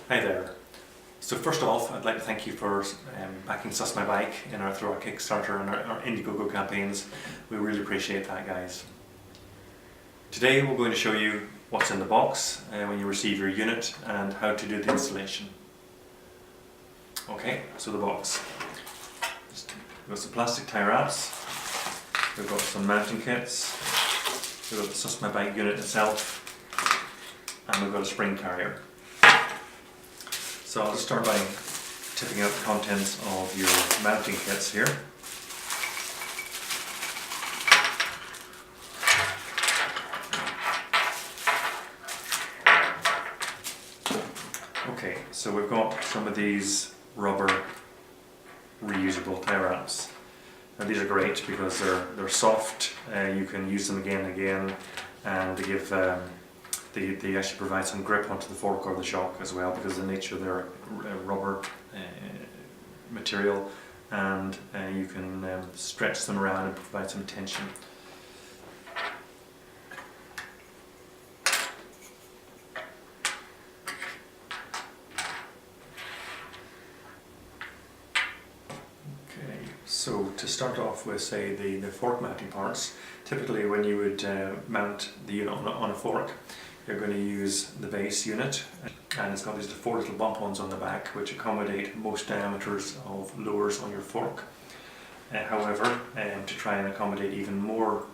Hi there. So first off, I'd like to thank you for backing Sus My Bike through our Kickstarter and our Indiegogo campaigns. We really appreciate that, guys. Today we're going to show you what's in the box when you receive your unit and how to do the installation. Okay, so the box. We've got some plastic tie wraps, we've got some mounting kits, we've got the Sus My Bike unit itself, and we've got a spring carrier. So I'll just start by tipping out the contents of your mounting kits here. Okay, so we've got some of these rubber reusable tie wraps. Now these are great because they're soft, you can use them again and again, and they give they actually provide some grip onto the fork or the shock as well because of the nature of their rubber material, and you can stretch them around and provide some tension. So to start off with, say, the fork mounting parts, typically when you would mount the unit on a fork, you're going to use the base unit, and it's got these 4 little bump-ons on the back which accommodate most diameters of lowers on your fork. However, to try and accommodate even more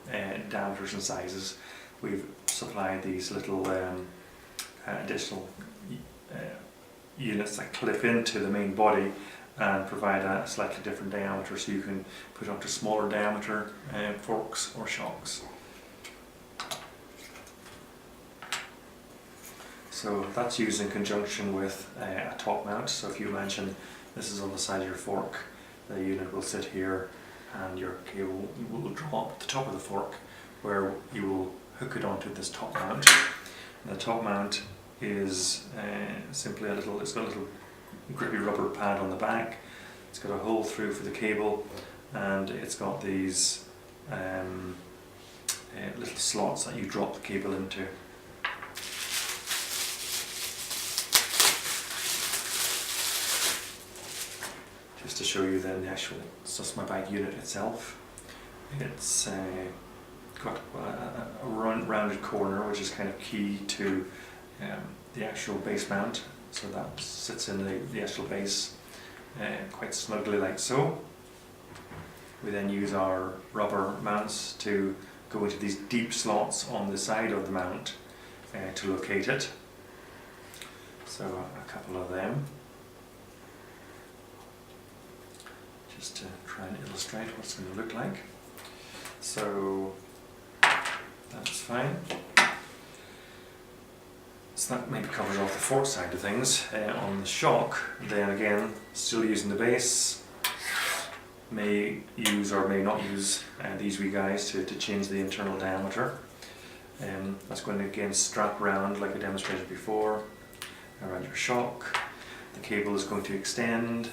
diameters and sizes, we've supplied these little additional units that clip into the main body and provide a slightly different diameter, so you can put onto smaller diameter forks or shocks. So that's used in conjunction with a top mount. So if you imagine this is on the side of your fork, the unit will sit here and your cable will drop at the top of the fork, where you will hook it onto this top mount. And the top mount is simply it's got a little grippy rubber pad on the back, it's got a hole through for the cable, and it's got these little slots that you drop the cable into. Just to show you then the actual Sus My Bike unit itself, it's got a rounded corner which is kind of key to the actual base mount. So that sits in the actual base quite snugly like so. We then use our rubber mounts to go into these deep slots on the side of the mount to locate it. So a couple of them, just to try and illustrate what it's going to look like. So that's fine. So that maybe covers off the fork side of things. On the shock, then again, still using the base, may use or may not use these wee guys to change the internal diameter. That's going to again strap around like I demonstrated before, around your shock. The cable is going to extend,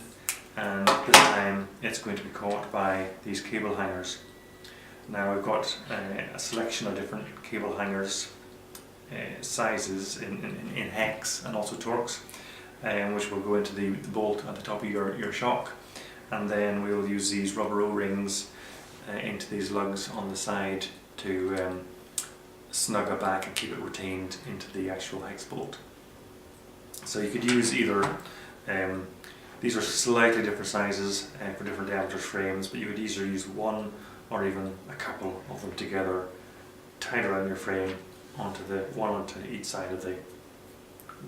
and this time it's going to be caught by these cable hangers. Now we've got a selection of different cable hangers sizes in hex and also Torx, which will go into the bolt at the top of your shock, and then we'll use these rubber O-rings into these lugs on the side to snug it back and keep it retained into the actual hex bolt. So you could use either, these are slightly different sizes for different diameters frames, but you would easily use one or even a couple of them together, tied around your frame, onto each side of the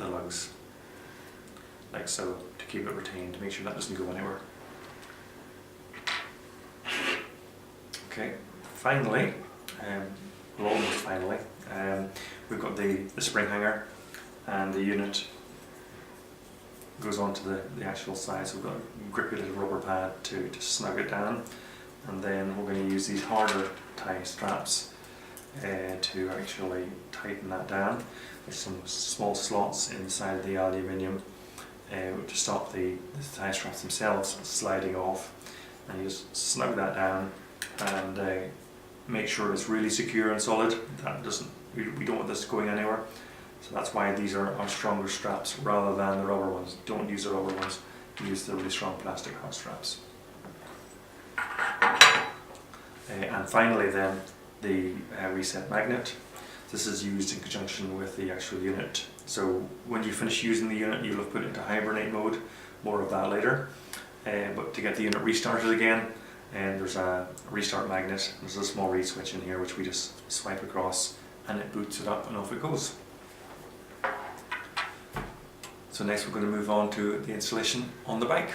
lugs, like so, to keep it retained, to make sure that doesn't go anywhere. Okay, finally, well, almost finally, we've got the spring hanger, and the unit goes onto the actual side, so we've got a grippy little rubber pad to snug it down, and then we're going to use these harder tie straps to actually tighten that down. There's some small slots inside the aluminium to stop the tie straps themselves sliding off, and you just snug that down and make sure it's really secure and solid. That doesn't, we don't want this going anywhere. So that's why these are stronger straps rather than the rubber ones. Don't use the rubber ones, use the really strong plastic hot straps. And finally then, the reset magnet. This is used in conjunction with the actual unit. So when you finish using the unit, you'll have put it into hibernate mode. More of that later. But to get the unit restarted again, there's a restart magnet. There's a small reed switch in here which we just swipe across and it boots it up and off it goes. So next we're going to move on to the installation on the bike.